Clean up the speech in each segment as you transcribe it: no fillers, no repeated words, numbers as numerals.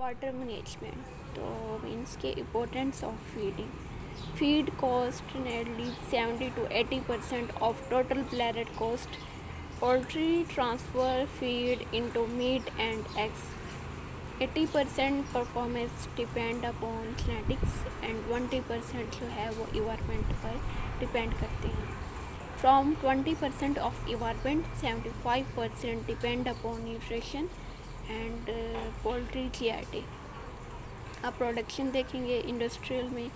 Water management तो means के importance of feeding. Feed cost nearly 70 to 80% of total planet cost. Poultry transfer feed into meat and eggs. 80% performance depend upon genetics and 20% जो है वो environment पर depend करते हैं. From 20% of environment, 75% depend upon nutrition and poultry GRT. अब production देखेंगे industrial में.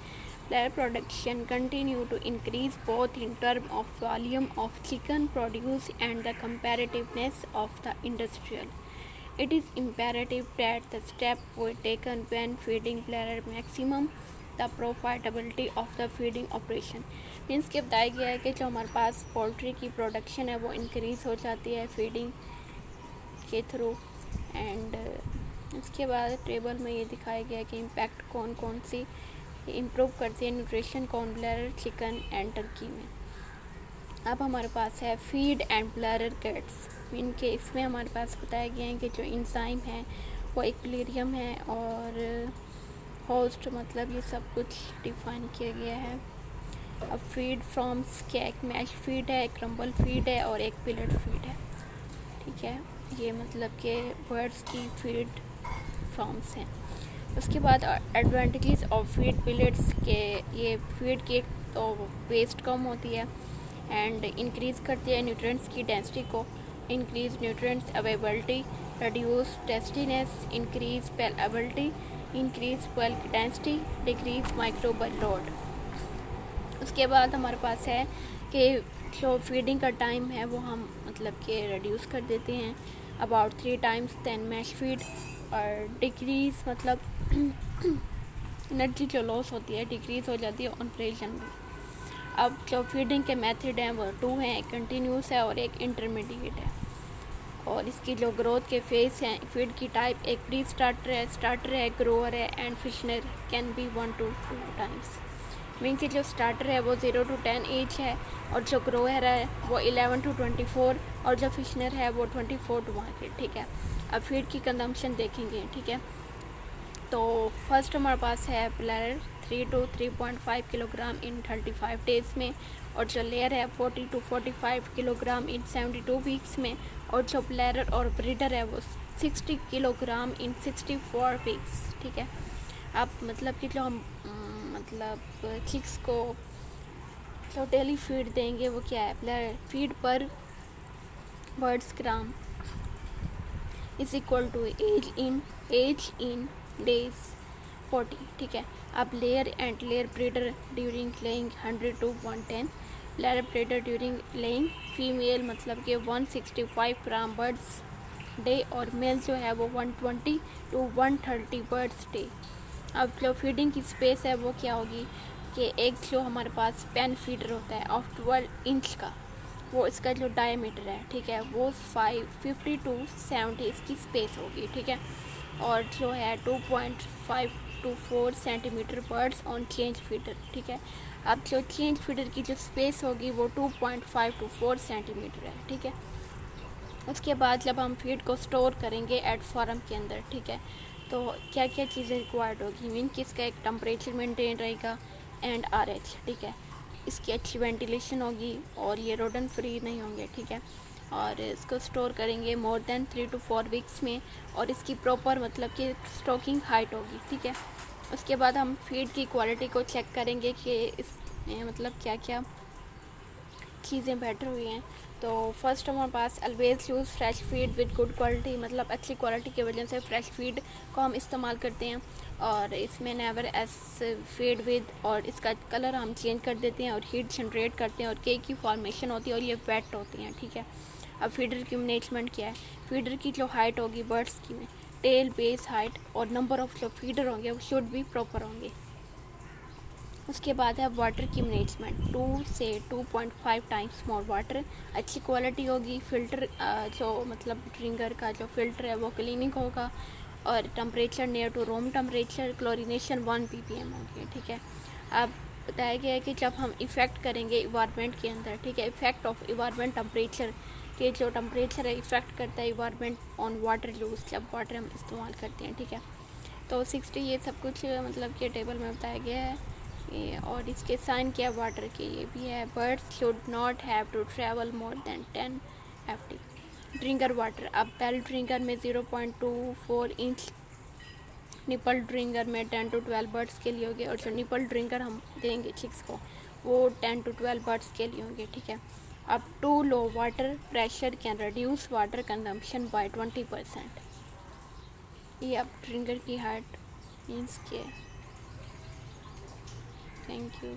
Dairy production continue to increase both in terms of volume of chicken produce and the competitiveness of the industrial. It is imperative that the step were taken when feeding player maximum the profitability of the feeding operation. Means कि बताया गया है कि जो हमारे पास poultry की production है वो इंक्रीज़ हो जाती है फीडिंग के थ्रू. एंड इसके बाद टेबल में ये दिखाया गया है कि इम्पैक्ट कौन कौन सी इम्प्रूव करती है nutrition corn bladder chicken and Turkey में. अब हमारे पास है feed and bladder cats. Mean के इसमें हमारे पास बताया गया है कि जो इंजाइम है वो इक्विलिब्रियम है और होस्ट मतलब ये सब कुछ डिफाइन किया गया है. अब फीड फ्रॉम्स क्या एक मैश फीड है, एक क्रम्बल फीड है और एक पिलेट फीड है. ठीक है, ये मतलब कि बर्ड्स की फीड फॉर्म्स हैं. उसके बाद एडवांटेजेस ऑफ फीड पिलेट्स के ये फीड की तो वेस्ट कम होती है एंड इंक्रीज़ करती है न्यूट्रिएंट्स की डेंसिटी को. Increase nutrients availability, reduce tastiness, increase palatability, increase bulk density, decrease microbial load. उसके बाद हमारे पास है कि जो फीडिंग का टाइम है वो हम मतलब कि रिड्यूस कर देते हैं about 3 times than mash feed. और डिक्रीज़ मतलब एनर्जी जो लॉस होती है डिक्रीज़ हो जाती है ऑपरेशन में. अब जो फीडिंग के मेथड हैं वो 2 हैं, एक कंटिन्यूस है और एक इंटरमीडिएट है. और इसकी जो ग्रोथ के फेस हैं फीड की टाइप एक प्री स्टार्टर है, ग्रोअर है and finisher can be 1 to 2 times. Mean कि जो स्टार्टर है वो 0 to 10 एज है और जो ग्रोअर है वो 11 to 24 और जो फिशनर है वो 24 to मार्केट. ठीक है, अब फीड की कंजम्पशन देखेंगे. ठीक है, तो फर्स्ट हमारे पास है player 3 to 3.5 kilogram in 35 days में और जो लेयर है 40 to 45 किलोग्राम इन 72 वीक्स में और जो प्लेयर और ब्रीडर है वो 60 किलोग्राम इन 64 वीक्स. ठीक है, अब मतलब कि जो हम मतलब चिक्स को जो डेली फीड देंगे वो क्या है प्लेयर फीड पर birds gram is equal to age in days 40. ठीक है, अब layer and layer breeder during laying 100 to 110, layer breeder during laying female मतलब कि 165 ग्राम बर्ड्स डे और मेल जो है वो 120 to 130 बर्ड्स डे. अब जो फीडिंग की स्पेस है वो क्या होगी कि एक जो हमारे पास पेन फीडर होता है ऑफ 12 इंच का वो इसका जो डायमीटर है ठीक है वो 50 to 70 इसकी स्पेस होगी. ठीक है, और जो है 2.5 to 4 centimetre birds on change feeder. ठीक है, अब जो चेंज फीडर की जो स्पेस होगी वो 2.5 to 4 सेंटीमीटर है. ठीक है, उसके बाद जब हम फीड को स्टोर करेंगे एट फार्म के अंदर ठीक है तो क्या क्या चीज़ें रिक्वायर्ड होगी. मीन कि इसका एक टेम्परेचर मेंटेन रहेगा एंड RH. ठीक है, इसकी अच्छी वेंटिलेशन होगी और ये रोडन फ्री नहीं होंगे. ठीक है, और इसको स्टोर करेंगे मोर देन 3 to 4 वीक्स में और इसकी प्रॉपर मतलब कि स्टॉकिंग हाइट होगी. ठीक है, उसके बाद हम फीड की क्वालिटी को चेक करेंगे कि इसमें मतलब क्या क्या चीज़ें बेटर हुई हैं. तो फर्स्ट हमारे पास always use fresh feed with good quality मतलब अच्छी क्वालिटी की वजह से फ्रेश फीड को हम इस्तेमाल करते हैं. और इसमें नेवर एस फीड विद और इसका कलर हम चेंज कर देते हैं और हीट जनरेट करते हैं और केक की फॉर्मेशन होती है और ये वेट होती हैं. ठीक है, अब फीडर की मैनेजमेंट क्या है. फीडर की जो हाइट होगी बर्ड्स की में टेल बेस हाइट और नंबर ऑफ जो फीडर होंगे वो शुड भी प्रॉपर होंगे. उसके बाद है वाटर की मैनेजमेंट 2 से 2.5 टाइम्स मोर वाटर. अच्छी क्वालिटी होगी. फ़िल्टर जो मतलब ड्रिंकर का जो फ़िल्टर है वो क्लीनिंग होगा और temperature near to room temperature. Chlorination 1 ppm होगी. ठीक है, अब बताया गया है कि जब हम इफ़ेक्ट करेंगे इन्वायरमेंट के अंदर ठीक है इफ़ेक्ट ऑफ इन्वायरमेंट टेम्परेचर के जो टेम्परेचर है इफ़ेक्ट करता है इन्वायरमेंट ऑन वाटर यूज़ जब वाटर हम इस्तेमाल करते हैं. ठीक है, तो 60 ये सब कुछ मतलब कि टेबल में बताया गया है ये, और इसके साइन क्या वाटर के ये भी है। Birds should not have to travel more than 10 FT। Drinker water, अब बेल ड्रिंकर में 0.24 इंच, निपल ड्रिंकर में 10 to 12 बर्ड्स के लिए होंगे, और जो निपल ड्रिंकर हम देंगे चिक्स को वो 10 to 12 बर्ड्स के लिए होंगे, ठीक है। अब too low water pressure can reduce water consumption by 20%। ये अब ड्रिंकर की हार्ट मीन्स के। Thank you.